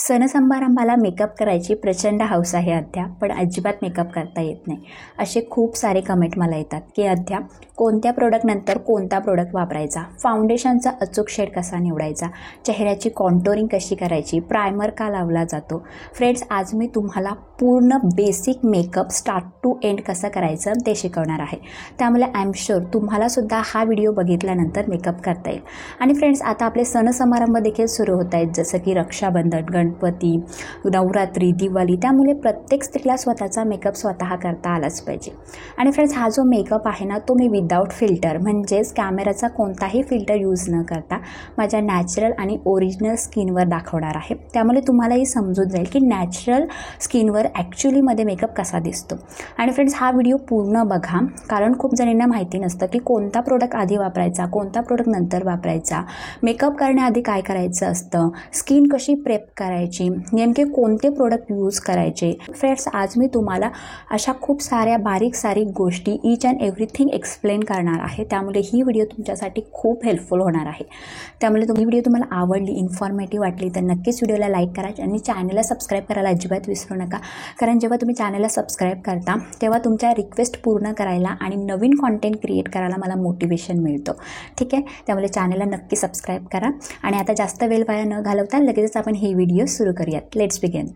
सण-समारंभाला makeup करायची प्रचंड हौस आहे अद्याप, पण अजिबात मेकअप करता येत नाही. असे खूप सारे कमेंट मला येतात की अद्याप कोणत्या प्रोडक्टनंतर कोणता प्रोडक्ट वापरायचा, फाउंडेशनचा अचूक शेड कसा निवडायचा, चेहऱ्याची कॉन्टोरिंग कशी करायची, प्रायमर का लावला जातो. फ्रेंड्स, आज मी तुम्हाला पूर्ण basic makeup start to end कसं करायचं ते शिकवणार आहे. त्यामुळे आय एम शुअर तुम्हालासुद्धा हा व्हिडिओ बघितल्यानंतर मेकअप करता येईल. आणि फ्रेंड्स, आता आपले सण-समारंभ देखील सुरू होत आहेत, जसं की रक्षाबंधन, गणपती, नवरात्री, दिवाळी. त्यामुळे प्रत्येक स्त्रीला स्वतःचा मेकअप स्वतः करता आलाच पाहिजे. आणि फ्रेंड्स, हा जो मेकअप आहे ना, तो मी विदाऊट फिल्टर म्हणजेच कॅमेराचा कोणताही फिल्टर यूज न करता माझ्या नॅचरल आणि ओरिजिनल स्किनवर दाखवणार आहे. त्यामुळे तुम्हालाही समजून जाईल की नॅचरल स्किनवर ॲक्च्युलीमध्ये मेकअप कसा दिसतो. आणि फ्रेंड्स, हा व्हिडिओ पूर्ण बघा, कारण खूप जणांना माहिती नसतं की कोणता प्रोडक्ट आधी वापरायचा, कोणता प्रोडक्ट नंतर वापरायचा, मेकअप करण्याआधी काय करायचं असतं, स्किन कशी प्रेप करायची, नेमके कोणते प्रोडक्ट यूज करायचे. फ्रेंड्स, आज मी तुम्हाला अशा खूप साऱ्या बारीक गोष्टी ईच अँड एव्हरीथिंग एक्सप्लेन करणार आहे. त्यामुळे ही व्हिडिओ तुमच्यासाठी खूप हेल्पफुल होणार आहे. त्यामुळे ही व्हिडिओ तुम्हाला आवडली, इन्फॉर्मेटिव्ह वाटली तर नक्कीच व्हिडिओला लाईक करा आणि चॅनलला सबस्क्राईब करायला अजिबात विसरू नका. कारण जेव्हा तुम्ही चॅनलला सबस्क्राईब करता तेव्हा तुमच्या रिक्वेस्ट पूर्ण करायला आणि नवीन कॉन्टेंट क्रिएट करायला मला मोटिवेशन मिळतं. ठीक आहे, त्यामुळे चॅनलला नक्की सबस्क्राईब करा. आणि आता जास्त वेळ वाया न घालवता लगेचच आपण ही व्हिडिओ सुरू करूयात. Let's begin.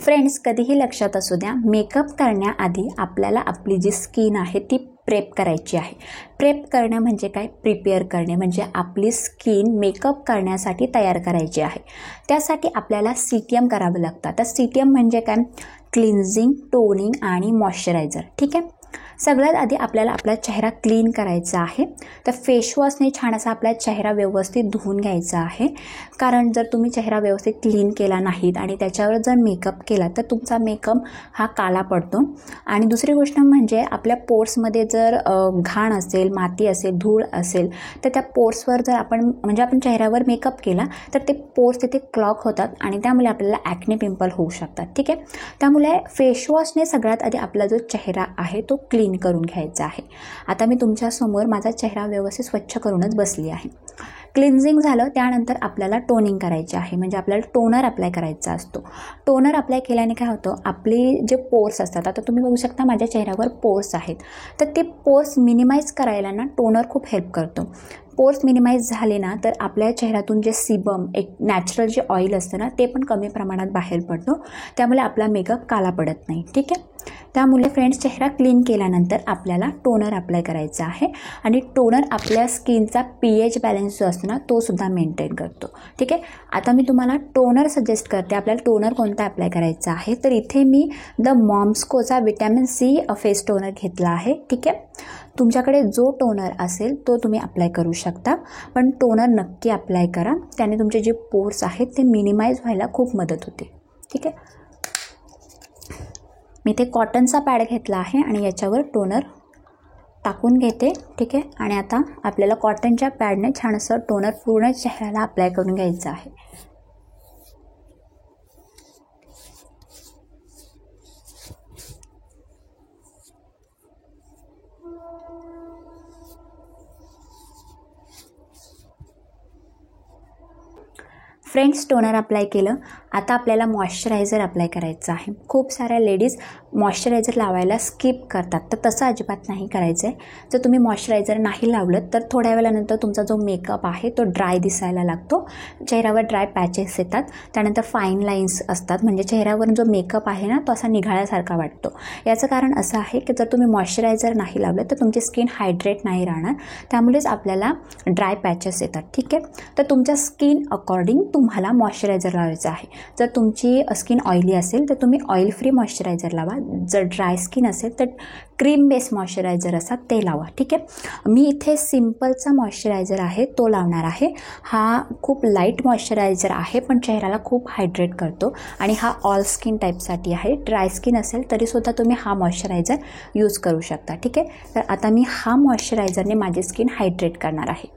फ्रेंड्स, कधीही लक्षात असू द्या, मेकअप करण्याआधी आपल्याला आपली जी स्किन आहे ती प्रेप करायची आहे. प्रेप करणे म्हणजे काय? प्रिपेअर करणे म्हणजे आपली स्किन मेकअप करण्यासाठी तयार करायची आहे. त्यासाठी आपल्याला CTM करावं लागतं. आता CTM म्हणजे काय? क्लिन्झिंग, टोनिंग आणि मॉइश्चरायझर. ठीक आहे, सगळ्यात आधी आपल्याला आपला चेहरा क्लीन करायचा आहे. तर फेसवॉशने छान असा आपला चेहरा व्यवस्थित धुवून घ्यायचा आहे. कारण जर तुम्ही चेहरा व्यवस्थित क्लीन केला नाहीत आणि त्याच्यावर जर मेकअप केला तर तुमचा मेकअप हा काला पडतो. आणि दुसरी गोष्ट म्हणजे आपल्या पोर्समध्ये जर घाण असेल, माती असेल, धूळ असेल तर त्या पोर्सवर जर आपण चेहऱ्यावर मेकअप केला तर ते पोर्स तिथे क्लॉग होतात आणि त्यामुळे आपल्याला ॲक्ने पिंपल होऊ शकतात. ठीक आहे, त्यामुळे फेसवॉशने सगळ्यात आधी आपला जो चेहरा आहे तो क्लीन करून घ्यायचा आहे. आता मी तुमच्यासमोर माझा चेहरा व्यवस्थित स्वच्छ करूनच बसली आहे. क्लिन्झिंग झालं, त्यानंतर आपल्याला टोनिंग करायची आहे. म्हणजे आपल्याला टोनर अप्लाय करायचा असतो. टोनर अप्लाय केल्याने काय होतं, आपले जे पोर्स असतात, आता तुम्ही बघू शकता माझ्या चेहऱ्यावर पोर्स आहेत, तर ते पोर्स मिनिमाइज करायला ना टोनर खूप हेल्प करतो. पोर्स मिनिमाइज झाले ना तर आपल्या चेहऱ्यातून जे सिबम, एक नॅचरल जे ऑइल असतं ना, ते पण कमी प्रमाणात बाहेर पडतो. त्यामुळे आपला मेकअप काला पडत नाही. ठीक आहे, त्यामुळे फ्रेंड्स, चेहरा क्लीन केल्यानंतर आपल्याला टोनर अप्लाय करायचा आहे. आणि टोनर आपल्या स्किनचा pH बॅलन्स जो असतो ना तो सुद्धा मेंटेन करतो. ठीक आहे, आता मी तुम्हाला टोनर सजेस्ट करते. आपल्याला टोनर कोणता अप्लाय करायचा आहे, तर इथे मी द मॉम्स्कोचा व्हिटॅमिन C फेस टोनर घेतला आहे. ठीक आहे, तुमच्याकडे जो टोनर असेल तो तुम्ही अप्लाय करू शकता, पण टोनर नक्की अप्लाय करा. त्याने तुमचे जे पोर्स आहेत ते मिनिमाइज व्हायला खूप मदत होते. ठीक आहे, मी इथे कॉटनचा पॅड घेतला आहे आणि याच्यावर टोनर टाकून घेते. ठीक आहे, आणि आता आपल्याला कॉटनच्या पॅडने छान असं टोनर पूर्ण चेहऱ्याला अप्लाय करून घ्यायचं आहे. फ्रेंड्स, टोनर अप्लाय केलं, आता आपल्याला मॉइश्चरायझर अप्लाय करायचं आहे. खूप साऱ्या लेडीज मॉइश्चरायझर लावायला स्किप करतात, तर तसं अजिबात नाही करायचं आहे. जर तुम्ही मॉइश्चरायझर नाही लावलं तर थोड्या वेळानंतर तुमचा जो मेकअप आहे तो ड्राय दिसायला लागतो. चेहऱ्यावर ड्राय पॅचेस येतात, त्यानंतर फाईन लाईन्स असतात. म्हणजे चेहऱ्यावर जो मेकअप आहे ना तो असा निघाल्यासारखा वाटतो. याचं कारण असं आहे की जर तुम्ही मॉइश्चरायझर नाही लावलं तर तुमची स्किन हायड्रेट नाही राहणार, त्यामुळेच आपल्याला ड्राय पॅचेस येतात. ठीक आहे, तर तुमच्या स्किन अकॉर्डिंग तुम्हाला मॉइश्चरायझर लावायचं आहे. जर तुमची स्किन ऑइली असेल तर तुम्ही ऑइल फ्री मॉइश्चरायझर लावा. जर ड्राय स्किन असेल तर क्रीम बेस मॉइश्चरायझर असतात ते लावा. ठीक आहे, मी इथे सिम्पलचा मॉइश्चरायझर आहे तो लावणार आहे. हा खूप लाईट मॉइश्चरायझर आहे पण चेहऱ्याला खूप हायड्रेट करतो आणि हा ऑल स्किन टाईपसाठी आहे. ड्राय स्किन असेल तरीसुद्धा तुम्ही हा मॉइश्चरायझर यूज करू शकता. ठीक आहे, तर आता मी हा मॉइश्चरायझरने माझी स्किन हायड्रेट करणार आहे.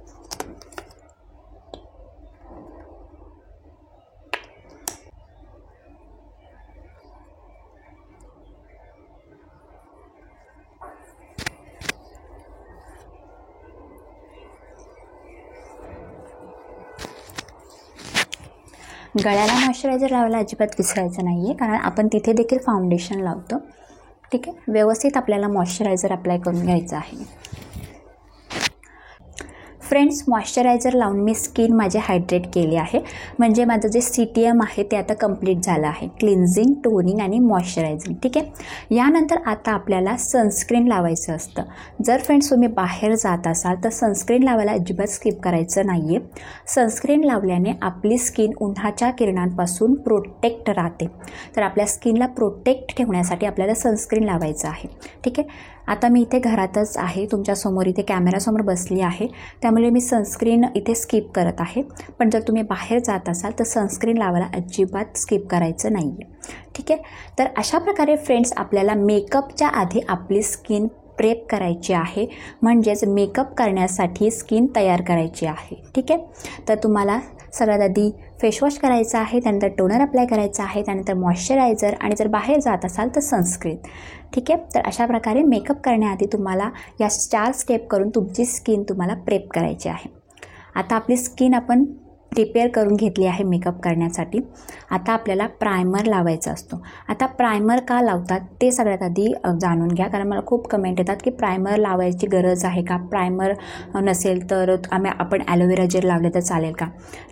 गळ्याला मॉइश्चरायझर लावायला अजिबात विसरायचं नाही आहे, कारण आपण तिथे देखील फाउंडेशन लावतो. ठीक आहे, व्यवस्थित आपल्याला मॉइश्चरायझर अप्लाय करून घ्यायचं आहे. फ्रेंड्स, मॉइश्चरायझर लावून मी स्किन माझी हायड्रेट केली आहे. म्हणजे माझं जे CTM आहे ते आता कंप्लीट झालं आहे, क्लिन्झिंग, टोनिंग आणि मॉइश्चरायझिंग. ठीक आहे, यानंतर आता आपल्याला सनस्क्रीन लावायचं असतं. जर फ्रेंड्स तुम्ही बाहेर जात असाल तर सनस्क्रीन लावायला अजिबात स्किप करायचं नाही आहे. सनस्क्रीन लावल्याने आपली स्किन उन्हाच्या किरणांपासून प्रोटेक्ट राहते. तर आपल्या स्किनला प्रोटेक्ट ठेवण्यासाठी आपल्याला सनस्क्रीन लावायचं आहे. ठीक आहे, आता मी इथे घरातच आहे, तुमच्यासमोर इथे कॅमेरासमोर बसली आहे, त्यामुळे मी सनस्क्रीन इथे स्किप करत आहे. पण जर तुम्ही बाहेर जात असाल तर सनस्क्रीन लावायला अजिबात स्किप करायचं नाही आहे. ठीक आहे, तर अशा प्रकारे फ्रेंड्स आपल्याला मेकअपच्या आधी आपली स्किन प्रेप करायची आहे, म्हणजेच मेकअप करण्यासाठी स्किन तयार करायची आहे. ठीक आहे, तर तुम्हाला सगळ्यात आधी फेसवॉश करायचा आहे, त्यानंतर टोनर अप्लाय करायचा आहे, त्यानंतर मॉइश्चरायझर आणि जर बाहेर जात असाल तर सनस्क्रीन. ठीक आहे, तर अशा प्रकारे मेकअप करण्याआधी तुम्हाला या 4 स्टेप करून तुमची स्किन तुम्हाला प्रेप करायची आहे. आता आपली स्किन आपण प्रिपेअर करून घेतली आहे मेकअप करण्यासाठी. आता आपल्याला प्रायमर लावायचा असतो. आता प्रायमर का लावतात ते सगळ्यात आधी जाणून घ्या, कारण मला खूप कमेंट येतात की प्रायमर लावायची गरज आहे का, प्रायमर नसेल तर आपण ॲलोवेरा जेल लावले तर चालेल का.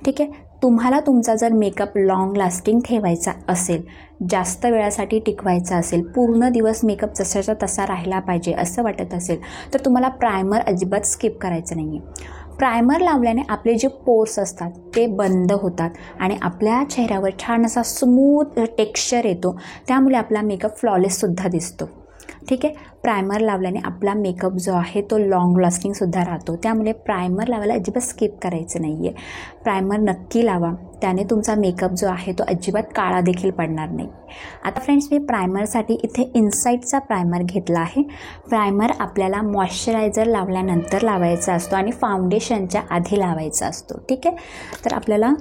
ठीक आहे, तुम्हाला तुमचा जर मेकअप लॉंग लास्टिंग ठेवायचा असेल, जास्त वेळासाठी टिकवायचा असेल, पूर्ण दिवस मेकअप जसाचा तसा राहिला पाहिजे असं वाटत असेल तर तुम्हाला प्रायमर अजिबात स्किप करायचं नाही आहे. प्रायमर लावल्याने आपले जे पोर्स असतात ते बंद होतात आणि आपल्या चेहऱ्यावर छान असा स्मूथ टेक्स्चर येतो, त्यामुळे आपला मेकअप फ्लॉलेससुद्धा दिसतो. ठीक आहे, प्रायमर लावल्याने आपला मेकअप जो आहे तो लॉंग लास्टिंगसुद्धा राहतो, त्यामुळे प्रायमर लावायला अजिबात स्किप करायचं नाही आहे. प्रायमर नक्की लावा, त्याने तुमचा मेकअप जो आहे तो अजिबात काळा देखील पडणार नाही. आता फ्रेंड्स, मी प्रायमरसाठी इथे इनसाईटचा प्रायमर घेतला आहे. प्रायमर आपल्याला मॉइश्चरायझर लावल्यानंतर लावायचा असतो आणि फाउंडेशनच्या आधी लावायचा असतो. ठीक आहे, तर आपल्याला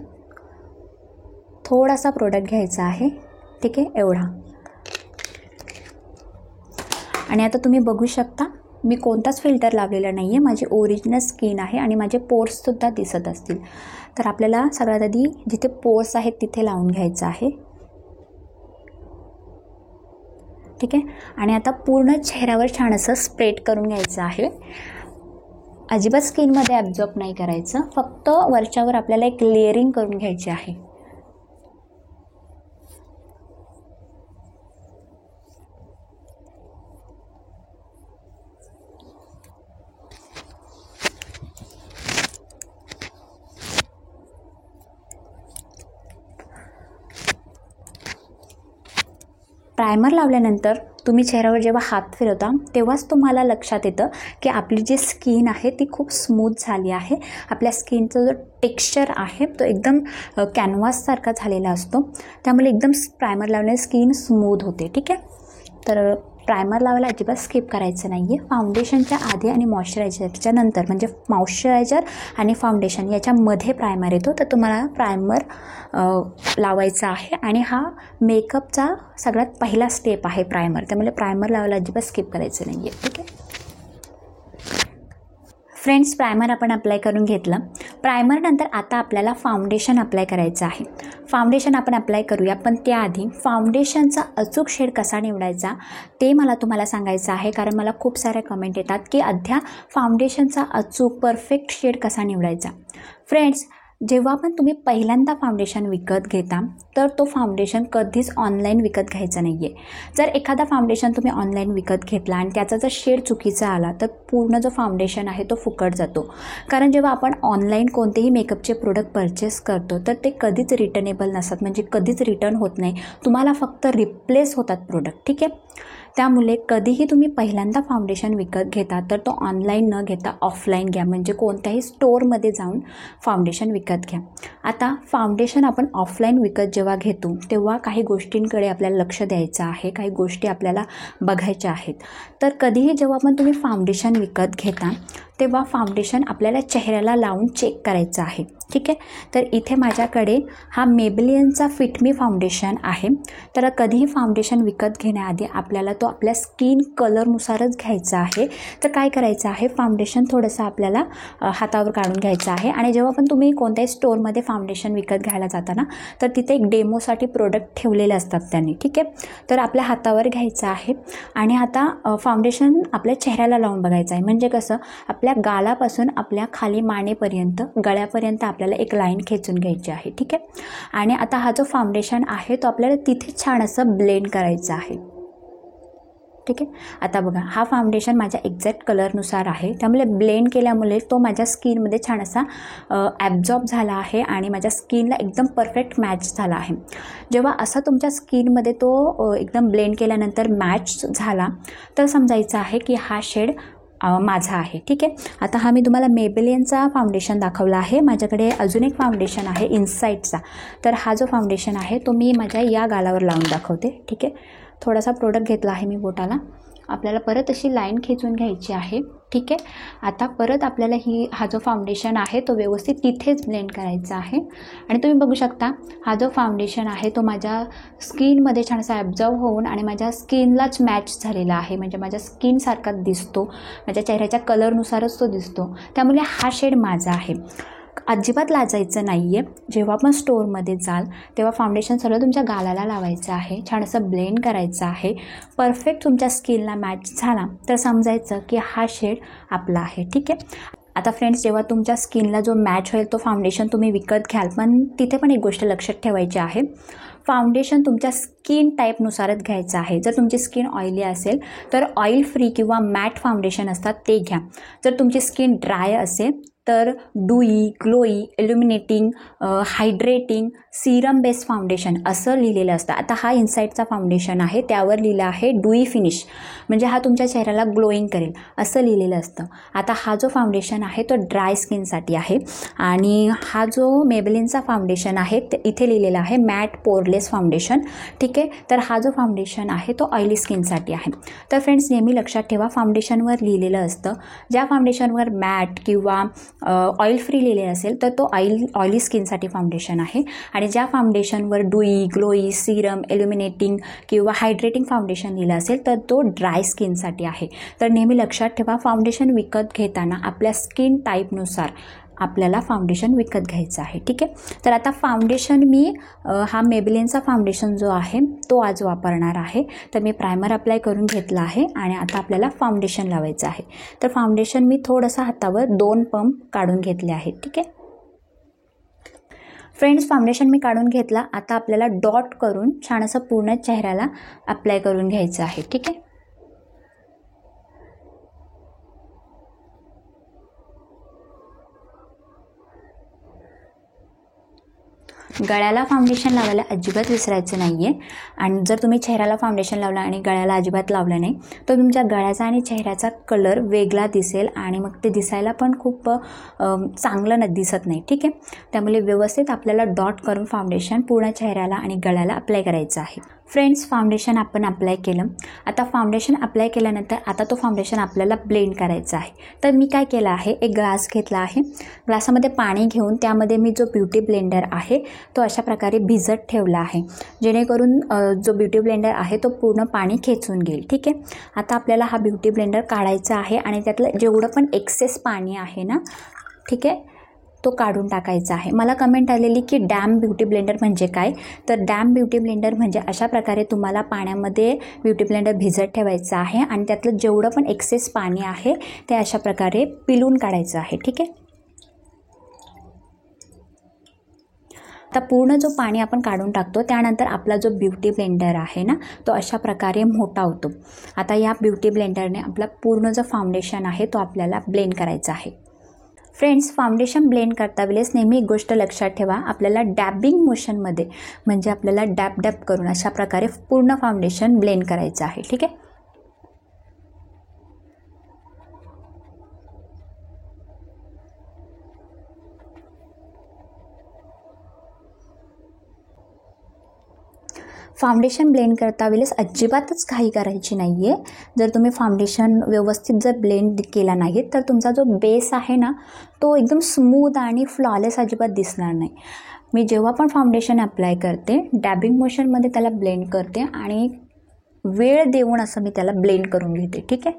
थोडासा प्रोडक्ट घ्यायचा आहे. ठीक आहे, एवढा. आणि आता तुम्ही बघू शकता मी कोणताच फिल्टर लावलेला नाही आहे, माझी ओरिजिनल स्किन आहे आणि माझे पोर्ससुद्धा दिसत असतील. तर आपल्याला सगळ्यात आधी जिथे पोर्स आहेत तिथे लावून घ्यायचं आहे. ठीक आहे, आणि आता पूर्ण चेहऱ्यावर छान असं स्प्रेड करून घ्यायचं आहे. अजिबात स्किनमध्ये ॲब्झॉर्ब नाही करायचं, फक्त वरच्यावर आपल्याला एक लेअरिंग करून घ्यायची आहे. प्रायमर लावल्यानंतर तुम्ही चेहऱ्यावर जेव्हा हात फिरवता तेव्हाच तुम्हाला लक्षात येतं की आपली जी स्किन आहे ती खूप स्मूथ झाली आहे. आपल्या स्किनचा जो टेक्स्चर आहे तो एकदम कॅनव्हाससारखा झालेला असतो, त्यामुळे एकदम प्रायमर लावल्याने स्किन स्मूथ होते. ठीक आहे, तर प्रायमर लावायला अजिबात स्किप करायचं नाही आहे. फाउंडेशनच्या आधी आणि मॉइश्चरायझरच्या नंतर, म्हणजे मॉइश्चरायझर आणि फाउंडेशन याच्यामध्ये प्रायमर येतो, तर तुम्हाला प्रायमर लावायचा आहे आणि हा मेकअपचा सगळ्यात पहिला स्टेप आहे प्रायमर, त्यामुळे प्रायमर लावायला अजिबात स्किप करायचं नाही आहे. ठीक आहे फ्रेंड्स, प्रायमर आपण अप्लाय करून घेतलं. प्रायमरनंतर आता आपल्याला फाउंडेशन अप्लाय करायचं आहे. फाउंडेशन आपण अप्लाय करूया, पण त्याआधी फाउंडेशनचा अचूक शेड कसा निवडायचा ते मला तुम्हाला सांगायचं आहे, कारण मला खूप साऱ्या कमेंट येतात की अध्या फाउंडेशनचा अचूक परफेक्ट शेड कसा निवडायचा. फ्रेंड्स, जेव्हा पण तुम्ही पहिल्यांदा फाउंडेशन विकत घेता तर तो फाउंडेशन कधीच ऑनलाईन विकत घ्यायचा नाही आहे. जर एखादा फाउंडेशन तुम्ही ऑनलाईन विकत घेतला आणि त्याचा जर शेड चुकीचा आला तर पूर्ण जो फाउंडेशन आहे तो फुकट जातो. कारण जेव्हा आपण ऑनलाईन कोणतेही मेकअपचे प्रोडक्ट परचेस करतो तर ते कधीच रिटर्नेबल नसतात, म्हणजे कधीच रिटर्न होत नाही, तुम्हाला फक्त रिप्लेस होतात प्रोडक्ट. ठीक आहे, त्यामुळे कधीही तुम्ही पहिल्यांदा फाउंडेशन विकत घेता तर तो ऑनलाईन न घेता ऑफलाईन घ्या, म्हणजे कोणत्याही स्टोअरमध्ये जाऊन फाउंडेशन विकत घ्या. आता फाउंडेशन आपण ऑफलाईन विकत जेव्हा घेतो तेव्हा काही गोष्टींकडे आपल्याला लक्ष द्यायचं आहे, काही गोष्टी आपल्याला बघायच्या आहेत. तर कधीही जेव्हा पण तुम्ही फाउंडेशन विकत घेता तेव्हा फाउंडेशन आपल्याला चेहऱ्याला लावून चेक करायचं आहे. ठीक आहे, तर इथे माझ्याकडे हा मेबेलिनचा फिट मी फाउंडेशन आहे. तर कधीही फाउंडेशन विकत घेण्याआधी आपल्याला तो आपल्या स्किन कलरनुसारच घ्यायचा आहे. तर काय करायचं आहे, फाउंडेशन थोडंसं आपल्याला हातावर काढून घ्यायचं आहे. आणि जेव्हा पण तुम्ही कोणत्याही स्टोअरमध्ये फाउंडेशन विकत घ्यायला जाता ना, तर तिथे एक डेमोसाठी प्रोडक्ट ठेवलेले असतात त्यांनी. ठीक आहे, तर आपल्या हातावर घ्यायचं आहे आणि आता फाउंडेशन आपल्या चेहऱ्याला लावून बघायचं आहे. म्हणजे कसं, आपल्या गालापासून आपल्या खाली मानेपर्यंत गळ्यापर्यंत आपल्याला एक लाईन खेचून घ्यायची आहे. ठीक आहे, आणि आता हा जो फाउंडेशन आहे तो आपल्याला तिथे छान असं ब्लेंड करायचं आहे. ठीक आहे, आता बघा हा फाउंडेशन माझ्या एक्झॅक्ट कलरनुसार आहे, त्यामुळे ब्लेंड केल्यामुळे तो माझ्या स्किनमध्ये छान असा ॲब्झॉर्ब झाला आहे आणि माझ्या स्किनला एकदम परफेक्ट मॅच झाला आहे. जेव्हा असा तुमच्या स्किनमध्ये तो एकदम ब्लेंड केल्यानंतर मॅच झाला तर समजायचं आहे की हा शेड माझा आहे. ठीक आहे, आता हा मी तुम्हाला मेबेलिनचा फाउंडेशन दाखवला आहे. माझ्याकडे अजून एक फाउंडेशन आहे इनसाईटचा. तर हा जो फाउंडेशन आहे तो मी माझ्या या गालावर लावून दाखवते. ठीक आहे, थोडासा प्रोडक्ट घेतला आहे मी बोटाला. आपल्याला परत अशी लाईन खेचून घ्यायची आहे. ठीक आहे, आता परत आपल्याला हा जो फाउंडेशन आहे तो व्यवस्थित तिथेच ब्लेंड करायचा आहे. आणि तुम्ही बघू शकता हा जो फाउंडेशन आहे तो माझ्या स्किनमध्ये छान असा ॲब्झॉर्ब होऊन आणि माझ्या स्किनलाच मॅच झालेला आहे. म्हणजे माझ्या स्किनसारखाच दिसतो, माझ्या चेहऱ्याच्या कलरनुसारच तो दिसतो. त्यामुळे हा शेड माझा आहे. अजिबात लाजायचं नाही आहे. जेव्हा पण स्टोअरमध्ये जाल तेव्हा फाउंडेशन सगळं तुमच्या गालाला लावायचं आहे, छान असं ब्लेंड करायचं आहे. परफेक्ट तुमच्या स्किनला मॅच झाला तर समजायचं की हा शेड आपला आहे. ठीक आहे, आता फ्रेंड्स, जेव्हा तुमच्या स्किनला जो मॅच होईल तो फाउंडेशन तुम्ही विकत घ्याल, पण तिथे पण एक गोष्ट लक्षात ठेवायची आहे, फाउंडेशन तुमच्या स्किन टाईपनुसारच घ्यायचं आहे. जर तुमची स्किन ऑइली असेल तर ऑइल फ्री किंवा मॅट फाउंडेशन असतात ते घ्या. जर तुमची स्किन ड्राय असेल तर dewy, glowy, illuminating, hydrating, serum based foundation असं लिहिलेलं असतं. आता हा इनसाईटचा फाउंडेशन आहे, त्यावर लिहिलं आहे डुई फिनिश, म्हणजे हा तुमच्या चेहऱ्याला ग्लोईंग करेल असं लिहिलेलं असतं. आता हा जो फाउंडेशन आहे तो ड्राय स्किनसाठी आहे आणि हा जो मेबेलिनचा फाउंडेशन आहे इथे लिहिलेला आहे मॅट पोरलेस फाउंडेशन. ठीक आहे, तर हा जो फाउंडेशन आहे तो ऑइली स्किनसाठी आहे. तर फ्रेंड्स, नेहमी लक्षात ठेवा, फाउंडेशनवर लिहिलेलं असतं. ज्या फाउंडेशनवर मॅट किंवा ऑइल फ्री लिहिले असेल तर तो ऑइली स्किनसाठी फाउंडेशन आहे. आणि ज्या फाउंडेशनवर डुई, ग्लोई, सिरम, इल्युमिनेटिंग किंवा हायड्रेटिंग फाउंडेशन लिहिलं असेल तर तो ड्राय स्किनसाठी आहे. तर नेहमी लक्षात ठेवा, फाउंडेशन विकत घेताना आपल्या स्किन टाईपनुसार आपल्याला फाउंडेशन विकत घ्यायचं आहे. ठीक आहे, तर आता फाउंडेशन मी हा मेबेलिनचा फाउंडेशन जो आहे तो आज वापरणार आहे. तर मी प्रायमर अप्लाय करून घेतला आहे आणि आता आपल्याला फाउंडेशन लावायचं आहे. तर फाउंडेशन मी थोडंसं हातावर 2 पंप काढून घेतले आहेत. ठीक आहे फ्रेंड्स, फाउंडेशन मी काढून घेतला. आता आपल्याला डॉट करून छान असं पूर्ण चेहऱ्याला अप्लाय करून घ्यायचं आहे. ठीक आहे, गळ्याला फाउंडेशन लावायला अजिबात विसरायचं नाही आहे. आणि जर तुम्ही चेहऱ्याला फाउंडेशन लावलं आणि गळ्याला अजिबात लावलं नाही तर तुमच्या गळ्याचा आणि चेहऱ्याचा कलर वेगळा दिसेल आणि मग ते दिसायला पण खूप चांगलं दिसत नाही. ठीक आहे, त्यामुळे व्यवस्थित आपल्याला डॉट करून फाउंडेशन पूर्ण चेहऱ्याला आणि गळ्याला अप्लाय करायचं आहे. फ्रेंड्स, फाउंडेशन आपण अप्लाय केलं. आता फाउंडेशन अप्लाय केल्यानंतर आता तो फाउंडेशन आपल्याला ब्लेंड करायचा आहे. तर मी काय केलं आहे, एक ग्लास घेतला आहे. ग्लासामध्ये पाणी घेऊन त्यामध्ये मी जो ब्युटी ब्लेंडर आहे तो अशा प्रकारे भिजत ठेवला आहे, जेणेकरून जो ब्युटी ब्लेंडर आहे तो पूर्ण पाणी खेचून घेईल. ठीक आहे, आता आपल्याला हा ब्युटी ब्लेंडर काढायचा आहे आणि त्यातलं जेवढं पण एक्सेस पाणी आहे ना, ठीक आहे, तो काढून टाकायचा आहे. मला कमेंट आलेली की डॅम ब्युटी ब्लेंडर म्हणजे काय, तर डॅम ब्युटी ब्लेंडर म्हणजे अशा प्रकारे तुम्हाला पाण्यामध्ये ब्युटी ब्लेंडर भिजत ठेवायचं आहे आणि त्यातलं जेवढं पण एक्सेस पाणी आहे ते अशा प्रकारे पिळून काढायचं आहे. ठीक आहे, आता पूर्ण जो पाणी आपण काढून टाकतो त्यानंतर आपला जो ब्युटी ब्लेंडर आहे ना तो अशा प्रकारे मोठा होतो. आता या ब्युटी ब्लेंडरने आपला पूर्ण जो फाउंडेशन आहे तो आपल्याला ब्लेंड करायचा आहे. फ्रेंड्स, फाउंडेशन ब्लेंड करता वेळेस नेहमी एक गोष्ट लक्षात ठेवा, आपल्याला डॅबिंग मोशनमध्ये म्हणजे आपल्याला डॅब डॅब करून अशा प्रकारे पूर्ण फाउंडेशन ब्लेंड करायचं आहे. ठीक आहे, फाउंडेशन ब्लेंड करता वेळेस अजिबातच घाई करायची नाही आहे. जर तुम्ही फाउंडेशन व्यवस्थित जर ब्लेंड केला नाही तर तुमचा जो बेस आहे ना तो एकदम स्मूथ आणि फ्लॉलेस अजिबात दिसणार नाही. मी जेव्हा पण फाउंडेशन अप्लाय करते डॅबिंग मोशनमध्ये त्याला ब्लेंड करते आणि वेळ देऊन असं मी त्याला ब्लेंड करून घेते. ठीक आहे.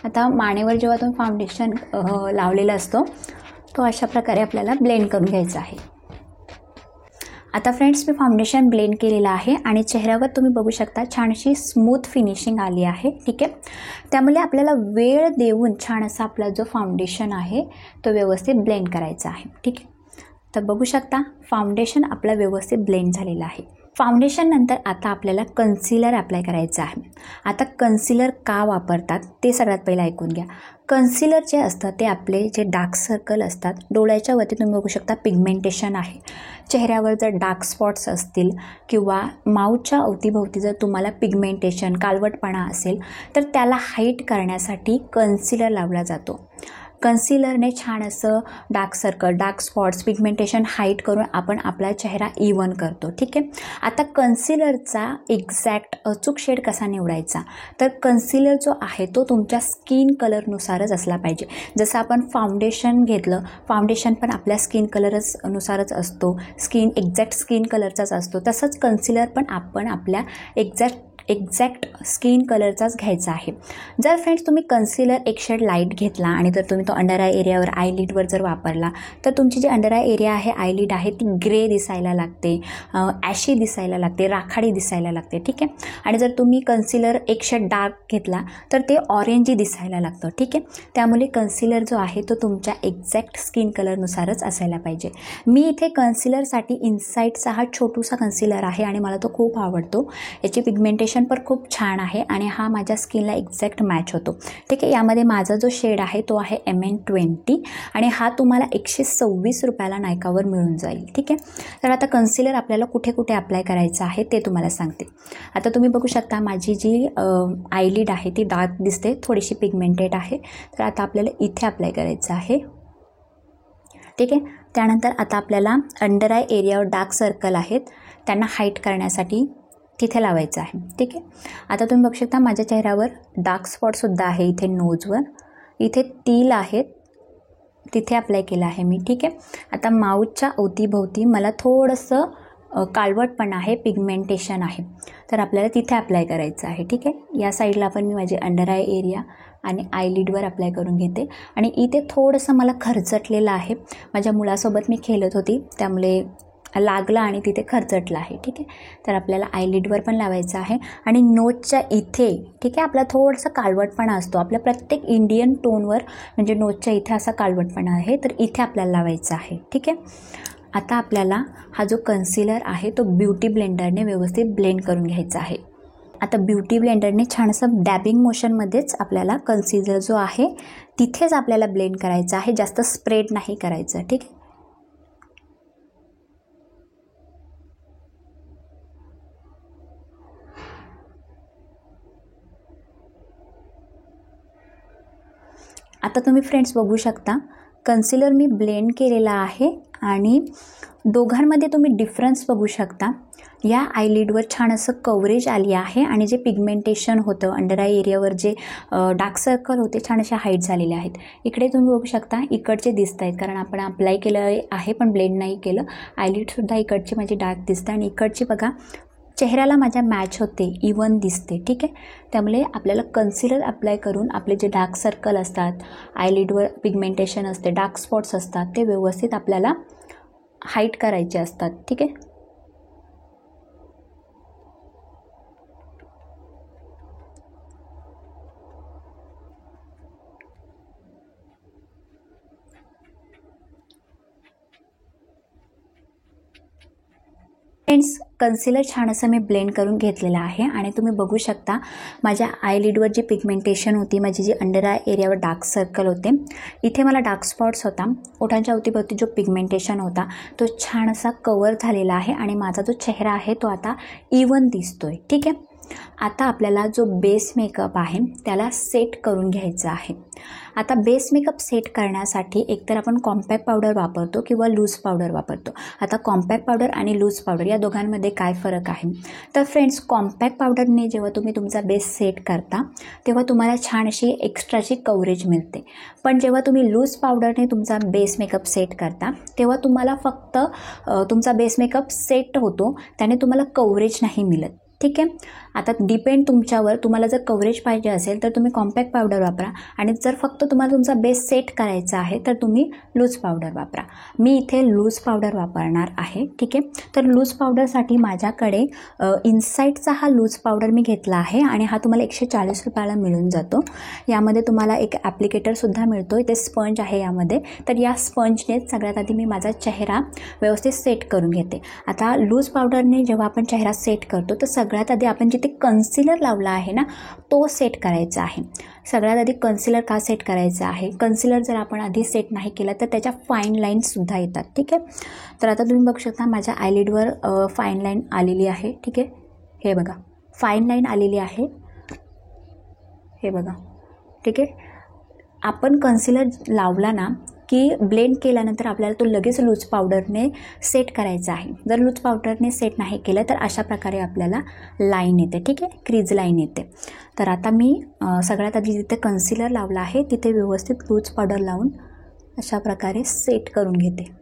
आता मानेवर जेव्हा तुम्ही फाउंडेशन लावलेला असतो तो अशा प्रकारे आपल्याला ब्लेंड करून घ्यायचा आहे. आता फ्रेंड्स मी फाउंडेशन ब्लेंड केलेलं आहे आणि चेहऱ्यावर तुम्ही बघू शकता छानशी स्मूथ फिनिशिंग आली आहे. ठीक आहे. त्यामुळे आपल्याला वेळ देऊन छान असा आपला जो फाउंडेशन आहे तो व्यवस्थित ब्लेंड करायचा आहे. ठीक आहे. तर बघू शकता फाउंडेशन आपला व्यवस्थित ब्लेंड झालेला आहे. फाउंडेशन नंतर आता आपल्याला कन्सिलर अप्लाय करायचं आहे. आता कन्सिलर का वापरतात ते सगळ्यात पहिलं ऐकून घ्या. कन्सिलर जे असतं ते आपले जे डार्क सर्कल असतात डोळ्याच्या वरती तुम्ही बघू शकता पिगमेंटेशन आहे. चेहऱ्यावर जर डार्क स्पॉट्स असतील किंवा माऊथच्या अवतीभोवती जर तुम्हाला पिगमेंटेशन काळवटपणा असेल तर त्याला हाईट करण्यासाठी कन्सिलर लावला जातो. कन्सिलरने छान असं dark circle dark spots pigmentation height करून आपण आपला चेहरा इवन करतो. ठीक आहे. आता कन्सिलरचा एक्झॅक्ट अचूक शेड कसा निवडायचा तर कन्सिलर जो आहे तो तुमच्या स्किन कलरनुसारच असला पाहिजे. जसं आपण फाउंडेशन घेतलं फाउंडेशन पण आपल्या स्किन कलरनुसारच असतो स्किन एक्झॅक्ट स्किन कलरचाच असतो तसंच कन्सिलर पण आपण आपल्या एक्झॅक्ट स्किन कलरचाच घ्यायचा आहे. जर फ्रेंड्स तुम्ही कन्सिलर एक शेड लाईट घेतला आणि जर तुम्ही तो अंडर आय एरियावर आयलिडवर जर वापरला तर तुमची जी अंडर आय एरिया आहे आयलिड आहे ती ग्रे दिसायला लागते ॲशी दिसायला लागते राखाडी दिसायला लागते. ठीक आहे. आणि जर तुम्ही कन्सिलर एक शेड डार्क घेतला तर ते ऑरेंजी दिसायला लागतं. ठीक आहे. त्यामुळे कन्सिलर जो आहे तो तुमच्या एक्झॅक्ट स्किन कलरनुसारच असायला पाहिजे. मी इथे कन्सिलरसाठी इनसाईटचा हा छोटूसा कन्सिलर आहे आणि मला तो खूप आवडतो. याची पिगमेंटेशन पण खूप छान आहे आणि हा माझ्या स्किनला एक्झॅक्ट मॅच होतो. ठीक आहे. यामध्ये माझा जो शेड आहे तो आहे MN20 आणि हा तुम्हाला 126 रुपयाला नायकावर मिळून जाईल. ठीक आहे. तर आता कन्सिलर आपल्याला कुठे कुठे अप्लाय करायचं आहे ते तुम्हाला सांगते. आता तुम्ही बघू शकता माझी जी आयलिड आहे ती डार्क दिसते थोडीशी पिगमेंटेड आहे. तर आता आपल्याला इथे अप्लाय करायचं आहे. ठीक आहे. त्यानंतर आता आपल्याला अंडर आय एरियावर डार्क सर्कल आहेत त्यांना हाईट करण्यासाठी तिथे लावायचं आहे. ठीक आहे. आता तुम्ही बघू शकता माझ्या चेहऱ्यावर डार्क स्पॉटसुद्धा आहे इथे नोजवर इथे तिल आहेत तिथे अप्लाय केलं आहे मी. ठीक आहे. आता माऊथच्या अवतीभोवती मला थोडंसं काळवटपण आहे पिगमेंटेशन आहे तर आपल्याला तिथे अप्लाय करायचं आहे. ठीक आहे. या साईडला पण मी माझे अंडर आय एरिया आणि आयलिडवर अप्लाय करून घेते आणि इथे थोडंसं मला खरचटलेलं आहे. माझ्या मुलासोबत मी खेळत होती त्यामुळे लागला आणि तिथे खरचटलं आहे. ठीक आहे. तर आपल्याला आयलिडवर पण लावायचं आहे आणि नोजच्या इथे ठीक आहे आपला थोडासा काळवटपणा असतो आपल्या प्रत्येक इंडियन टोनवर म्हणजे नोजच्या इथे असा काळवटपणा आहे तर इथे आपल्याला लावायचं आहे. ठीक आहे. आता आपल्याला हा जो कन्सिलर आहे तो ब्युटी ब्लेंडरने व्यवस्थित ब्लेंड करून घ्यायचा आहे. आता ब्युटी ब्लेंडरने छान असं डॅबिंग मोशनमध्येच आपल्याला कन्सिलर जो आहे तिथेच आपल्याला ब्लेंड करायचा आहे जास्त स्प्रेड नाही करायचं. ठीक आहे. आता तुम्ही फ्रेंड्स बघू शकता कन्सिलर मी ब्लेंड केलेला आहे आणि दोघांमध्ये तुम्ही डिफरन्स बघू शकता. या आयलिडवर छान असं कव्हरेज आली आहे आणि जे पिगमेंटेशन होतं अंडर आय एरियावर जे डार्क सर्कल होते छान असे हाईट झालेले आहेत. इकडे तुम्ही बघू शकता इकडचे दिसत आहेत कारण आपण अप्लाय केलं आहे पण ब्लेंड नाही केलं. आयलिडसुद्धा इकडची माझी डार्क दिसतं आणि इकडची बघा चेहऱ्याला माझ्या मॅच होते इवन दिसते. ठीक आहे. त्यामुळे आपल्याला कन्सिलर अप्लाय करून आपले जे डार्क सर्कल असतात आयलिडवर पिगमेंटेशन असते डार्क स्पॉट्स असतात ते व्यवस्थित आपल्याला हाईट करायचे असतात. ठीक आहे. फ्रेंड्स कन्सिलर छान असं मी ब्लेंड करून घेतलेलं आहे आणि तुम्ही बघू शकता माझ्या आयलिडवर जी पिगमेंटेशन होती माझी जी अंडर आय एरियावर डार्क सर्कल होते इथे मला डार्क स्पॉट्स होता ओठांच्या अवतीभोवती जो पिगमेंटेशन होता तो छान असा कवर झालेला आहे आणि माझा जो चेहरा आहे तो आता इवन दिसतोय. ठीक आहे. आता आपल्याला जो बेस मेकअप आहे त्याला सेट करून घ्यायचा आहे. आता बेस मेकअप सेट करण्यासाठी एकतर आपण कॉम्पॅक्ट पावडर वापरतो किंवा लूज पावडर वापरतो. आता कॉम्पॅक्ट पावडर आणि लूज पावडर या दोघांमध्ये काय फरक आहे? तर फ्रेंड्स, कॉम्पॅक्ट पावडरने जेव्हा तुम्ही तुमचा बेस सेट करता तेव्हा तुम्हाला छान अशी एक्स्ट्राची कव्हरेज मिळते. पण जेव्हा तुम्ही लूज पावडरने तुमचा बेस मेकअप सेट करता तेव्हा तुम्हाला फक्त तुमचा बेस मेकअप सेट होतो, त्याने तुम्हाला कव्हरेज नाही मिळत. ठीक आहे. आता डिपेंड तुमच्यावर, तुम्हाला जर कव्हरेज पाहिजे असेल तर तुम्ही कॉम्पॅक्ट पावडर वापरा आणि जर फक्त तुम्हाला तुमचा बेस सेट करायचा आहे तर तुम्ही लूज पावडर वापरा. मी इथे लूज पावडर वापरणार आहे. ठीक आहे. तर लूज पावडरसाठी माझ्याकडे इनसाईटचा हा लूज पावडर मी घेतला आहे आणि हा तुम्हाला 140 रुपयाला मिळून जातो. यामध्ये तुम्हाला एक ॲप्लिकेटरसुद्धा मिळतो. इथे स्पंज आहे यामध्ये. तर या स्पंजनेच सगळ्यात आधी मी माझा चेहरा व्यवस्थित सेट करून घेते. आता लूज पावडरने जेव्हा आपण चेहरा सेट करतो तर सगळ्यात आधी आपण जिथे कन्सिलर लावला आहे ना तो सेट करायचा आहे. सगळ्यात आधी कन्सिलर का सेट करायचा आहे? कन्सिलर जर आपण आधी सेट नाही केला तर त्याच्या फाईन लाईन्ससुद्धा येतात. ठीक आहे. तर आता तुम्ही बघू शकता माझ्या आयलिडवर फाईन लाईन आलेली आहे. ठीक आहे. हे बघा, फाईन लाईन आलेली आहे. हे बघा. ठीक आहे. आपण कन्सिलर लावला ना की ब्लेंड केल्यानंतर आपल्याला तो लगेच लूज पावडरने सेट करायचा आहे. जर लूज पावडरने सेट नाही केलं तर अशा प्रकारे आपल्याला लाईन येते. ठीक आहे. क्रीज लाईन येते. तर आता मी सगळ्यात आधी जिथे कन्सिलर लावला आहे तिथे व्यवस्थित लूज पावडर लावून अशा प्रकारे सेट करून घेते.